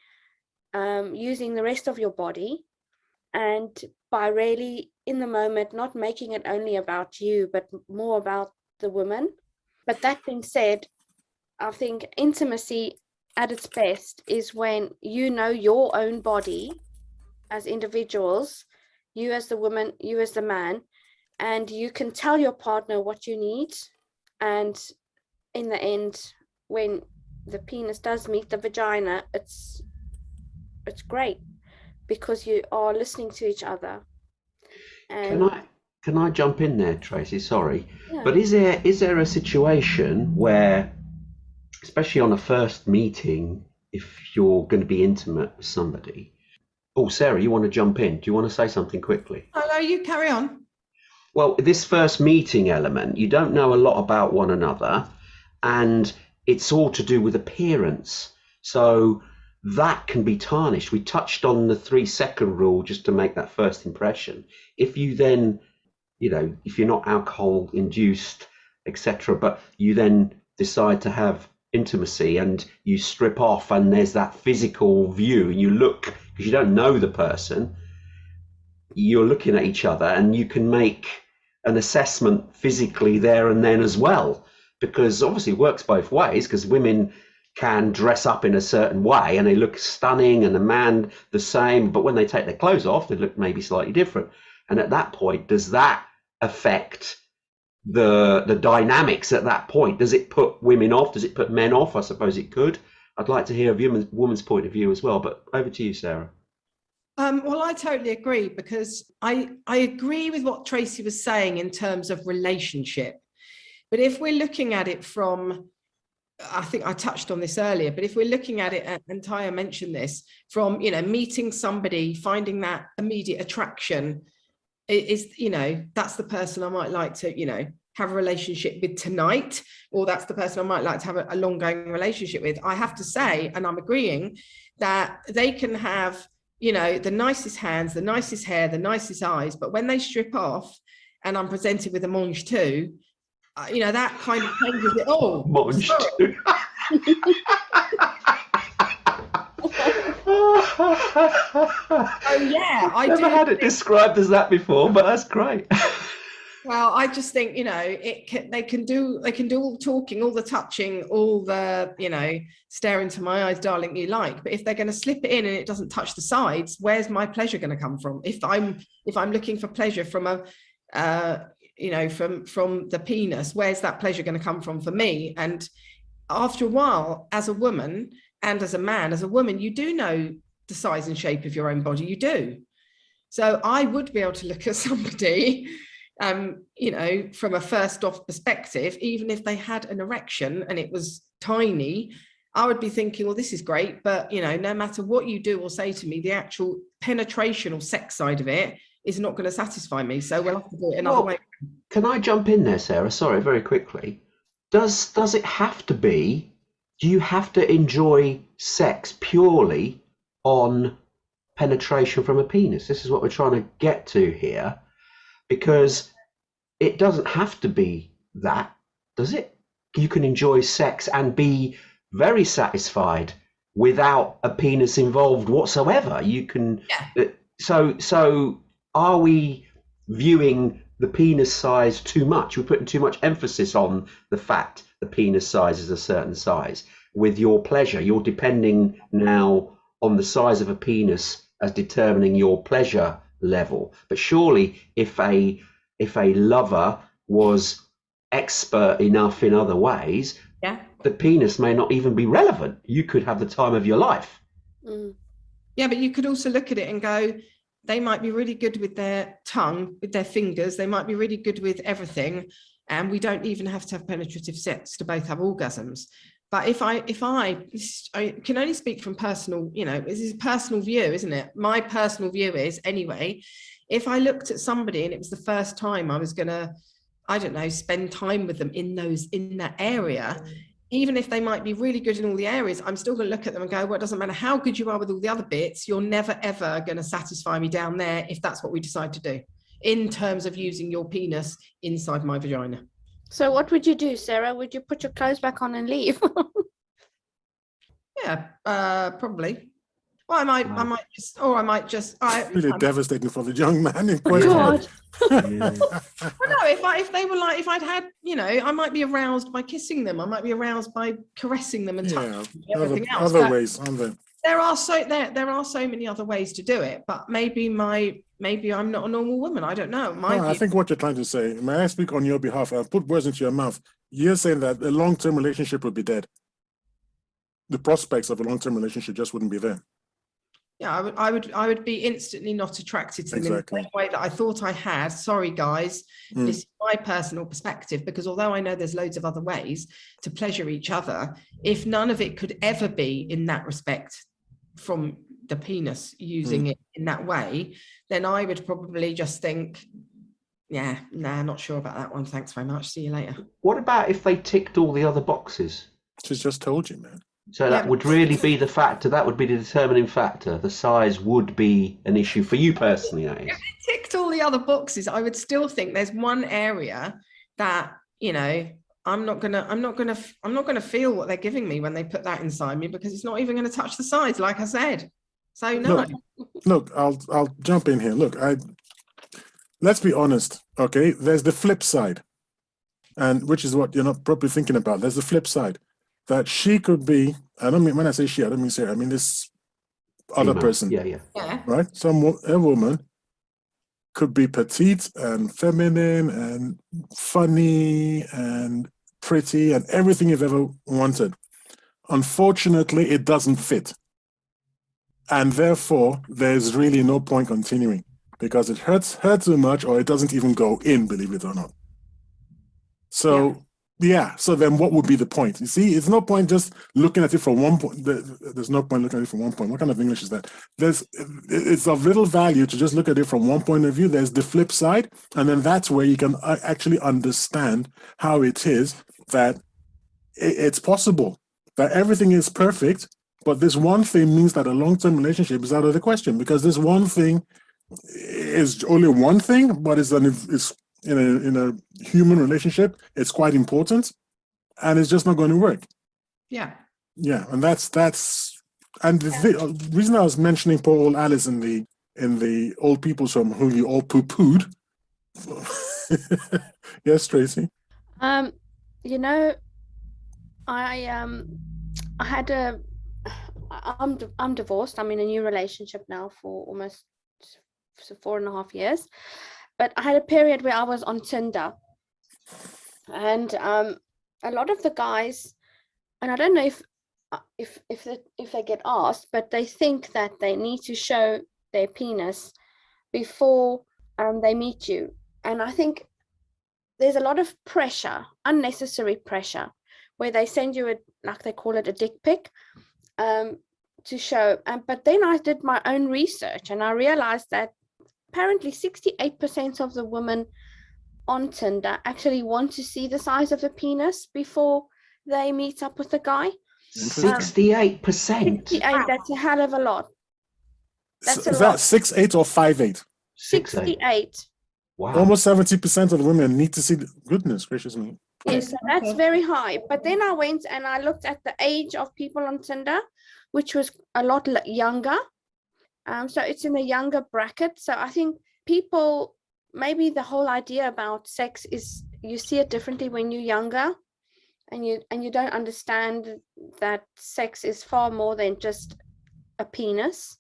using the rest of your body, and by really in the moment not making it only about you but more about the woman. But that being said, I think intimacy at its best is when you know your own body as individuals, you as the woman, you as the man, and you can tell your partner what you need. And in the end, when the penis does meet the vagina, it's great, because you are listening to each other. And
Can I jump in there, Tracy? Sorry,
yeah.
but is there a situation where, especially on a first meeting, if you're going to be intimate with somebody? Oh, Sarah, you want to jump in? Do you want to say something quickly?
No, you carry on.
Well, this first meeting element, you don't know a lot about one another, and it's all to do with appearance. So that can be tarnished. We touched on the 3-second rule just to make that first impression. If you then, if you're not alcohol induced, etc., but you then decide to have intimacy and you strip off and there's that physical view and you look, because you don't know the person, you're looking at each other and you can make an assessment physically there and then as well, because obviously it works both ways, because women can dress up in a certain way and they look stunning, and the man the same, but when they take their clothes off they look maybe slightly different. And at that point, does that affect the dynamics at that point? Does it put women off? Does it put men off? I suppose it could. I'd like to hear a woman's point of view as well, but over to you, Sarah.
Well, I totally agree, because I agree with what Tracy was saying in terms of relationship. But if we're looking at it from, I think I touched on this earlier, but if we're looking at it, and Taya mentioned this, from, meeting somebody, finding that immediate attraction is, that's the person I might like to, have a relationship with tonight, or that's the person I might like to have a long-going relationship with. I have to say, and I'm agreeing, that they can have, the nicest hands, the nicest hair, the nicest eyes, but when they strip off and I'm presented with a mange too, that kind of changes it all.
Mange too.
Oh yeah, I
never had it described as that before, but that's great.
Well, I just think, they can do all the talking, all the touching, all the, stare into my eyes, darling, you like. But if they're going to slip it in and it doesn't touch the sides, where's my pleasure going to come from? If I'm looking for pleasure from from the penis, where's that pleasure going to come from for me? And after a while, as a woman and as a man, as a woman, you do know the size and shape of your own body. You do. So I would be able to look at somebody from a first off perspective, even if they had an erection and it was tiny, I would be thinking, well, this is great, but no matter what you do or say to me, the actual penetration or sex side of it is not going to satisfy me, so we'll have to do it another way.
Can I jump in there, Sarah? Sorry, very quickly. Does it have to be, do you have to enjoy sex purely on penetration from a penis. This is what we're trying to get to here, because it doesn't have to be that, does it? You can enjoy sex and be very satisfied without a penis involved whatsoever. You can.
Yeah.
So are we viewing the penis size too much? We're putting too much emphasis on the fact the penis size is a certain size. With your pleasure, you're depending now on the size of a penis as determining your pleasure level. But surely if a lover was expert enough in other ways,
Yeah.
the penis may not even be relevant. You could have the time of your life.
Yeah, but you could also look at it and go, they might be really good with their tongue, with their fingers. They might be really good with everything. And we don't even have to have penetrative sex to both have orgasms. But if I can only speak from personal, this is a personal view, isn't it? My personal view is, anyway, if I looked at somebody and it was the first time I was going to, I don't know, spend time with them in that area, even if they might be really good in all the areas, I'm still going to look at them and go, well, it doesn't matter how good you are with all the other bits, you're never, ever going to satisfy me down there if that's what we decide to do, in terms of using your penis inside my vagina.
So what would you do, Sarah? Would you put your clothes back on and leave?
Yeah, probably. Well, I might just.
Really devastating for the young man in
Oh,
question.
God.
If they were like, if I'd had, I might be aroused by kissing them. I might be aroused by caressing them and touching them and everything else.
Other ways, aren't there?
There are so many other ways to do it, but maybe I'm not a normal woman. I don't know.
I think what you're trying to say, may I speak on your behalf? I'll put words into your mouth. You're saying that a long-term relationship would be dead. The prospects of a long-term relationship just wouldn't be there.
Yeah, I would be instantly not attracted to them in the same way that I thought I had. Sorry, guys. This is my personal perspective, because although I know there's loads of other ways to pleasure each other, if none of it could ever be in that respect from the penis using it in that way, then I would probably just think, not sure about that one. Thanks very much. See you later.
What about if they ticked all the other boxes?
She's just told you, man.
So that would really be the factor. That would be the determining factor. The size would be an issue for you personally. That is.
If it ticked all the other boxes, I would still think there's one area that I'm not gonna feel what they're giving me when they put that inside me, because it's not even going to touch the sides, like I said. So no.
Look, I'll jump in here. Look, let's be honest. Okay, there's the flip side, and which is what you're not probably thinking about. There's the flip side. That she could be, I don't mean, when I say she, I don't mean Sarah, I mean this other person.
Yeah.
Right? A woman could be petite and feminine and funny and pretty and everything you've ever wanted. Unfortunately, it doesn't fit. And therefore, there's really no point continuing, because it hurts her too much, or it doesn't even go in, believe it or not. So, so then what would be the point? You see, it's no point just looking at it from one point. There's no point looking at it from one point. What kind of English is that? It's of little value to just look at it from one point of view. There's the flip side, and then that's where you can actually understand how it is that it's possible that everything is perfect, but this one thing means that a long-term relationship is out of the question, because this one thing is only one thing, but it's in a human relationship, it's quite important, and it's just not going to work.
Yeah,
and that's and the reason I was mentioning poor old Alice in the old people's home, who you all poo-pooed. Yes, Tracy.
I I'm divorced. I'm in a new relationship now for almost 4.5 years. But I had a period where I was on Tinder, and a lot of the guys, and I don't know if they get asked, but they think that they need to show their penis before they meet you. And I think there's a lot of pressure, unnecessary pressure, where they send you like they call it a dick pic, to show. But then I did my own research, and I realized that apparently 68% of the women on Tinder actually want to see the size of the penis before they meet up with the guy.
Interesting.
68%.
68, that's a hell of a lot. That's a
Is
lot.
that 6'8" or 5'8"?
68.
Wow.
Almost 70% of the women need to see. Goodness gracious me.
Yes, so that's very high. But then I went and I looked at the age of people on Tinder, which was a lot younger. So it's in the younger bracket. So I think people, maybe the whole idea about sex is you see it differently when you're younger, and you don't understand that sex is far more than just a penis.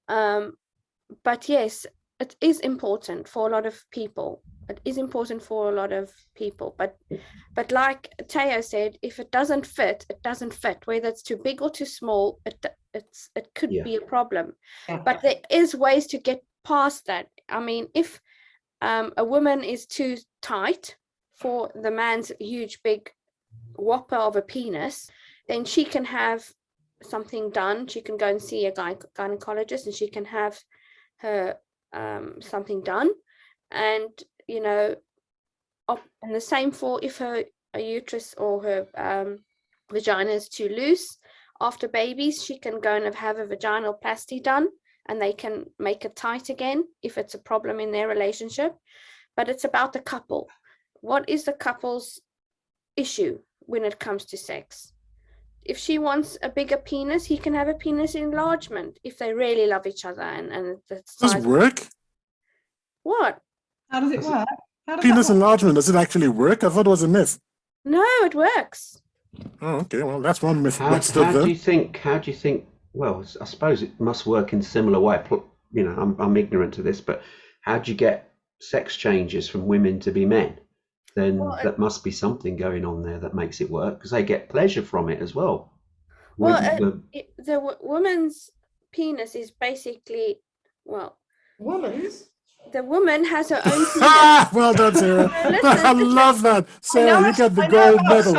But yes, it is important for a lot of people. It is important for a lot of people. But like Teo said, if it doesn't fit, it doesn't fit. Whether it's too big or too small, it could be a problem. But there is ways to get past that. I mean, if a woman is too tight for the man's huge big whopper of a penis, then she can have something done. She can go and see a gynecologist, and she can have her something done. And and the same for if her uterus or her vagina is too loose after babies, she can go and have a vaginoplasty done, and they can make it tight again if it's a problem in their relationship. But it's about the couple. What is the couple's issue when it comes to sex? If she wants a bigger penis, he can have a penis enlargement if they really love each other. And
Does it work?
What?
How does it work? How does
Penis
that work?
enlargement, does it actually work? I thought it was a myth.
No, it works.
Oh, okay. Well, that's one myth.
How do you think? Well, I suppose it must work in a similar way. I'm ignorant to this, but how do you get sex changes from women to be men? Then that must be something going on there that makes it work, because they get pleasure from it as well.
Well, the woman's penis is basically,
Woman's?
the woman has her own penis.
Well done, Sarah.
Listen,
I love that. Sarah, you got the
I know
gold medal.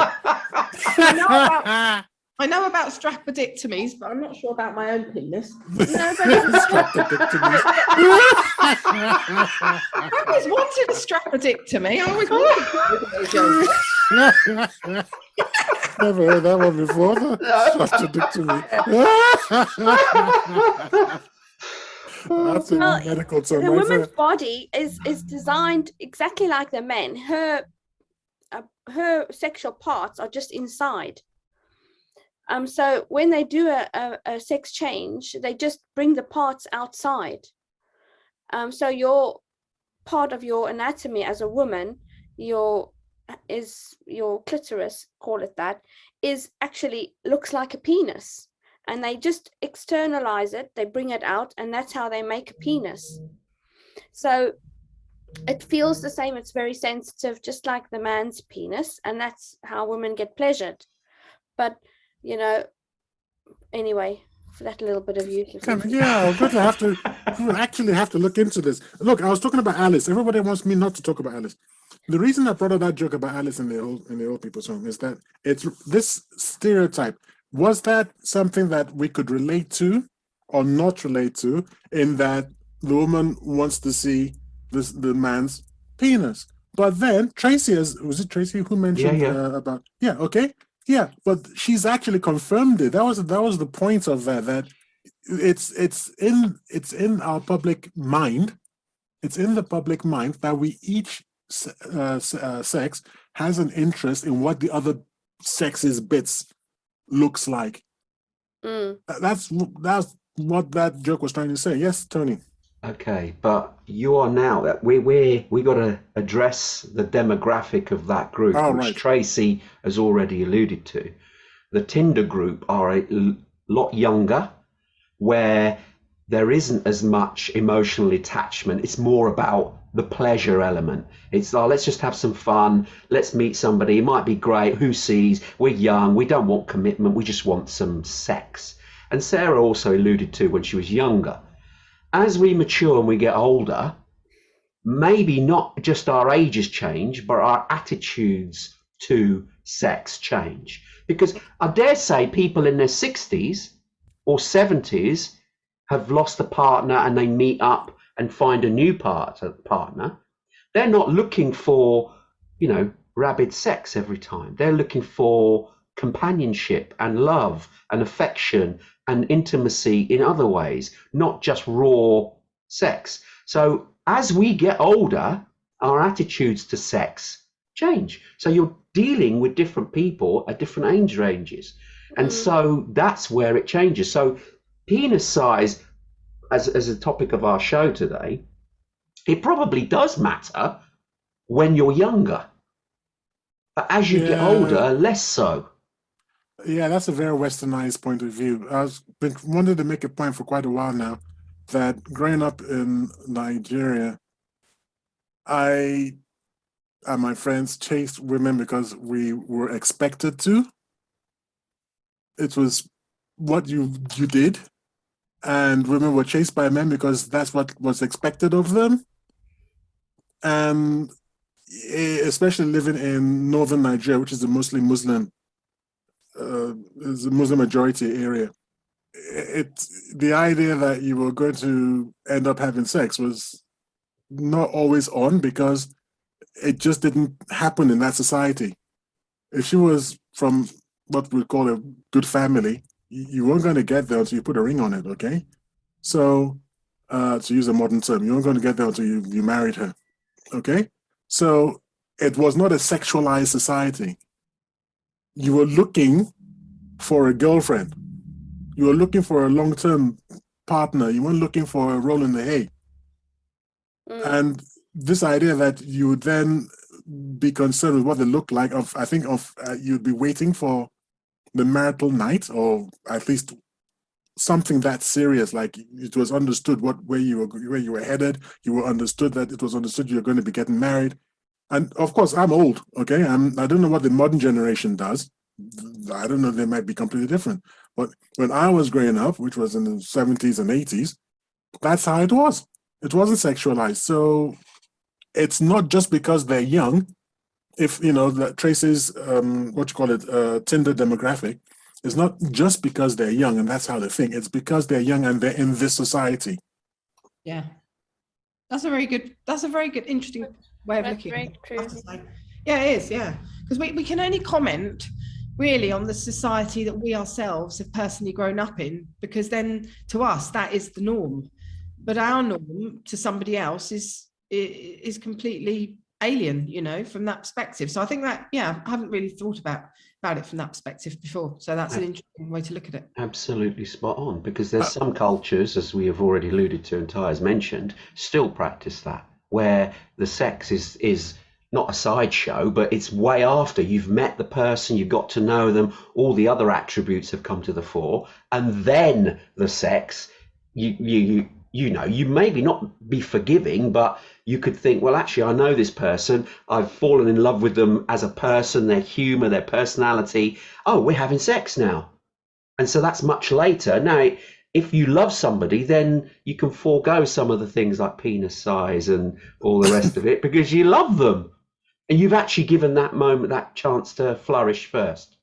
I know about strapodictomies, but I'm not sure about my own penis.
No, but
I always wanted a strapodictomy. I always wanted.
Never heard that one before. Strapodictomy. That's a medical term.
the woman's body is designed exactly like the men. Her sexual parts are just inside. So when they do a sex change, they just bring the parts outside. So your part of your anatomy as a woman, your clitoris, call it that, is actually looks like a penis. And they just externalize it, they bring it out, and that's how they make a penis. So it feels the same, it's very sensitive, just like the man's penis, and that's how women get pleasured. But anyway, for that little bit of useless.
Yeah, we're going to have to actually have to look into this. Look, I was talking about Alice. Everybody wants me not to talk about Alice. The reason I brought up that joke about Alice in the old people's home is that it's this stereotype. Was that something that we could relate to or not relate to, in that the woman wants to see the man's penis? But then Tracy, was it Tracy who mentioned about but she's actually confirmed it. That was the point of that it's in our public mind. It's in the public mind that we each sex has an interest in what the other sex's bits looks like. That's what that joke was trying to say. Yes, Tony.
Okay, but you are now we got to address the demographic of that group, which Tracy has already alluded to. The Tinder group are a lot younger, where there isn't as much emotional attachment. It's more about the pleasure element. It's let's just have some fun. Let's meet somebody. It might be great. Who sees? We're young. We don't want commitment. We just want some sex. And Sarah also alluded to when she was younger. As we mature and we get older, maybe not just our ages change, but our attitudes to sex change. Because I dare say people in their 60s or 70s have lost a partner and they meet up and find a new partner. They're not looking for, rabid sex every time. They're looking for companionship and love and affection and intimacy in other ways, not just raw sex. So as we get older, our attitudes to sex change. So you're dealing with different people at different age ranges. And so that's where it changes. So penis size, as a topic of our show today, it probably does matter when you're younger. But as you get older, less so.
Yeah, that's a very westernized point of view. I've been wanted to make a point for quite a while now that growing up in Nigeria, I and my friends chased women because we were expected to. It was what you did, and women were chased by men because that's what was expected of them. And especially living in northern Nigeria, which is a mostly Muslim, is a Muslim majority area, the idea that you were going to end up having sex was not always on, because it just didn't happen in that society. If she was from what we call a good family, you weren't going to get there until you put a ring on it, okay? So, to use a modern term, you weren't going to get there until you married her, okay? So it was not a sexualized society. You were looking for a girlfriend. You were looking for a long-term partner. You weren't looking for a roll in the hay. And this idea that you would then be concerned with what they look like, you'd be waiting for the marital night, or at least something that serious, like it was understood where you were headed. You were understood that it was understood you were going to be getting married. And of course, I'm old, okay? I don't know what the modern generation does. I don't know, they might be completely different. But when I was growing up, which was in the 70s and 80s, that's how it was. It wasn't sexualized. So it's not just because they're young. If, Tracy's, Tinder demographic, it's not just because they're young and that's how they think. It's because they're young and they're in this society.
Yeah. That's a very good, interesting way of looking at it. Yeah, it is, yeah. Because we can only comment really on the society that we ourselves have personally grown up in, because then to us that is the norm. But our norm to somebody else is completely alien, from that perspective. So I think that, I haven't really thought about it from that perspective before. So that's an interesting way to look at it.
Absolutely spot on, because there's some cultures, as we have already alluded to and Ty has mentioned, still practice that, where the sex is not a sideshow, but it's way after you've met the person, you've got to know them, all the other attributes have come to the fore, and then the sex, you maybe not be forgiving, but you could think, well, actually, I know this person, I've fallen in love with them as a person, their humor, their personality. Oh, we're having sex now. And so that's much later. Now, if you love somebody, then you can forego some of the things like penis size and all the rest of it, because you love them. And you've actually given that moment, that chance to flourish first.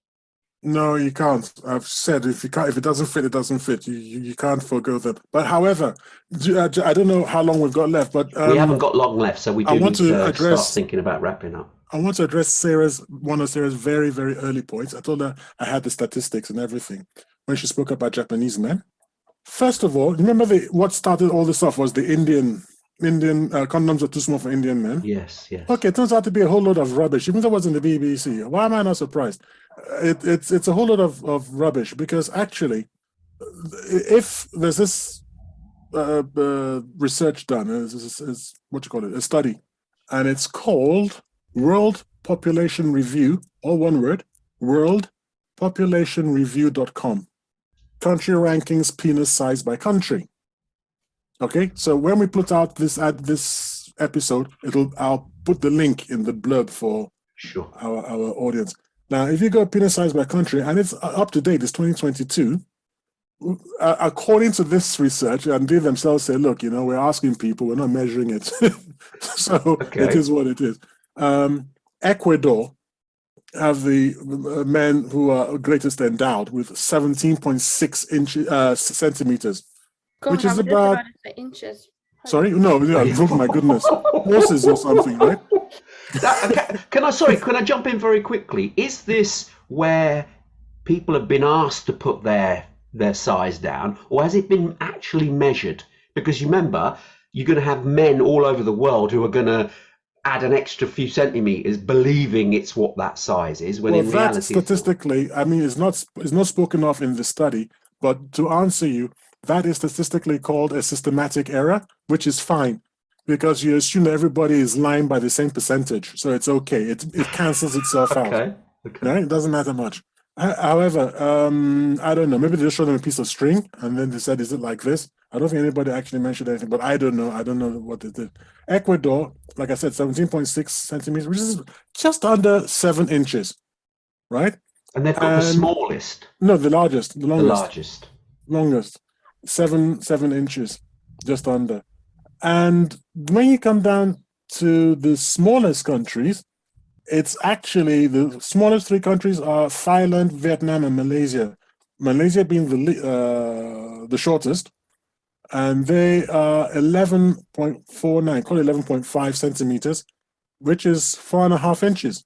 No, you can't. I've said if it doesn't fit, it doesn't fit. You can't forego them. But however, I don't know how long we've got left, but
we haven't got long left, so we do need to start thinking about wrapping up.
I want to address one of Sarah's very, very early points. I told her I had the statistics and everything when she spoke about Japanese men. First of all, remember what started all this off was the Indian condoms are too small for Indian men.
Yes.
Okay, it turns out to be a whole load of rubbish. Even though it was in the BBC, why am I not surprised? It's a whole lot of rubbish, because actually, if there's this research done, is what you call it, a study, and it's called World Population Review, all one word, worldpopulationreview.com. Country rankings, penis size by country. Okay, so when we put out this episode, I'll put the link in the blurb for our audience. Now, if you go penis size by country, and it's up to date, it's 2022. According to this research, and they themselves say, look, we're asking people, we're not measuring it. So It is what it is. Ecuador have the men who are greatest endowed with 17.6 centimeters.
God,
which is about
inches.
Sorry, no, oh my goodness, horses or something, right?
Can I jump in very quickly? Is this where people have been asked to put their size down, or has it been actually measured? Because you remember, you're going to have men all over the world who are going to add an extra few centimeters, believing it's what that size is, when
Well,
in
that
reality, it's not.
statistically, I mean, it's not spoken of in the study, but to answer you, that is statistically called a systematic error, which is fine because you assume that everybody is lying by the same percentage, so it's okay. It cancels itself out.
Okay.
Right? It doesn't matter much. However, I don't know. Maybe they just showed them a piece of string and then they said, "Is it like this?" I don't think anybody actually mentioned anything, but I don't know. I don't know what they did. Ecuador, like I said, 17.6 centimeters, which is just under 7 inches, right?
And they've got the smallest.
No, the largest, the
longest.
Longest. 7 inches, just under. And when you come down to the smallest countries, it's actually the smallest 3 countries are Thailand, Vietnam, and Malaysia. Malaysia being the shortest, and they are 11.49, call it 11.5 centimeters, which is 4.5 inches.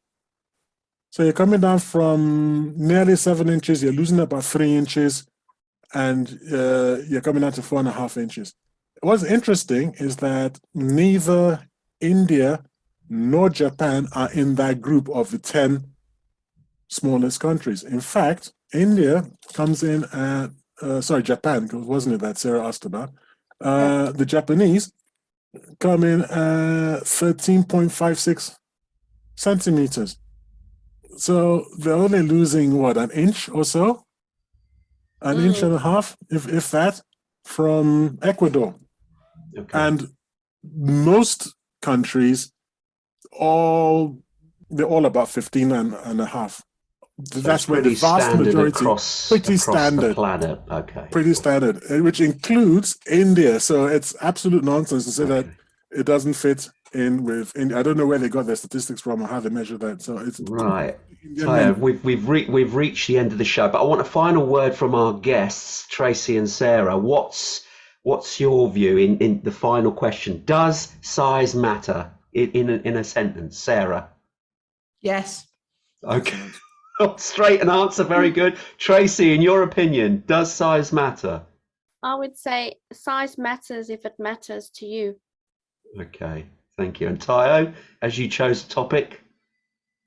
So you're coming down from nearly 7 inches, you're losing about 3 inches, and you're coming down to 4.5 inches. What's interesting is that neither India nor Japan are in that group of the 10 smallest countries. In fact, India comes in at, Japan, wasn't it that Sarah asked about? The Japanese come in at 13.56 centimeters. So they're only losing, what, an inch or so? An inch and a half, if that, from Ecuador.
Okay.
And most countries, they're all about 15 and a half.
So
that's where the vast majority,
across
standard,
the planet. Okay.
Pretty standard, which includes India. So it's absolute nonsense to say that it doesn't fit in with India. I don't know where they got their statistics from or how they measure that. So it's
right. So we've reached the end of the show, but I want a final word from our guests, Tracy and Sarah. What's your view in the final question? Does size matter in a sentence, Sarah?
Yes.
Okay. Straight an answer. Very good. Tracy, in your opinion, does size matter?
I would say size matters if it matters to you.
Okay. Thank you. And Tayo, as you chose a topic?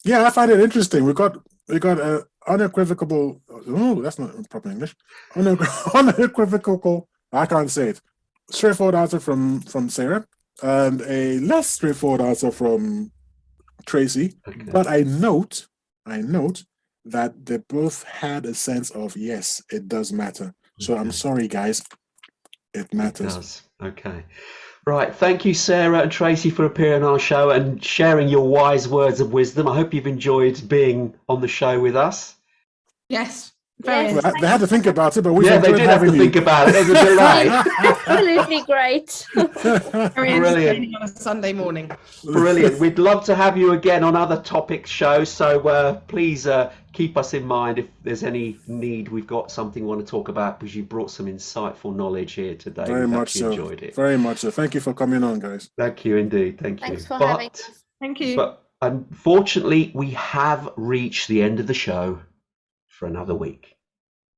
Yeah, I find it interesting. We got a unequivocal. Oh, that's not proper English. Unequivocal. I can't say it. Straightforward answer from Sarah, and a less straightforward answer from Tracy.
Okay.
But I note that they both had a sense of, yes, it does matter. So I'm sorry, guys. It matters.
It does. Okay. Right. Thank you, Sarah and Tracy, for appearing on our show and sharing your wise words of wisdom. I hope you've enjoyed being on the show with us.
Yes.
Yes,
they had to think about it, but we
they did have to think about it. There's a delay.
absolutely great.
Very entertaining on a Sunday morning.
Brilliant. We'd love to have you again on other topic shows. So please keep us in mind if there's any need. We've got something we want to talk about because you brought some insightful knowledge here today.
Very much so.
Enjoyed it.
Very much so. Thank you for coming on, guys.
Thank you indeed. Thank you.
Thanks for having us.
Thank you.
But unfortunately, we have reached the end of the show for another week.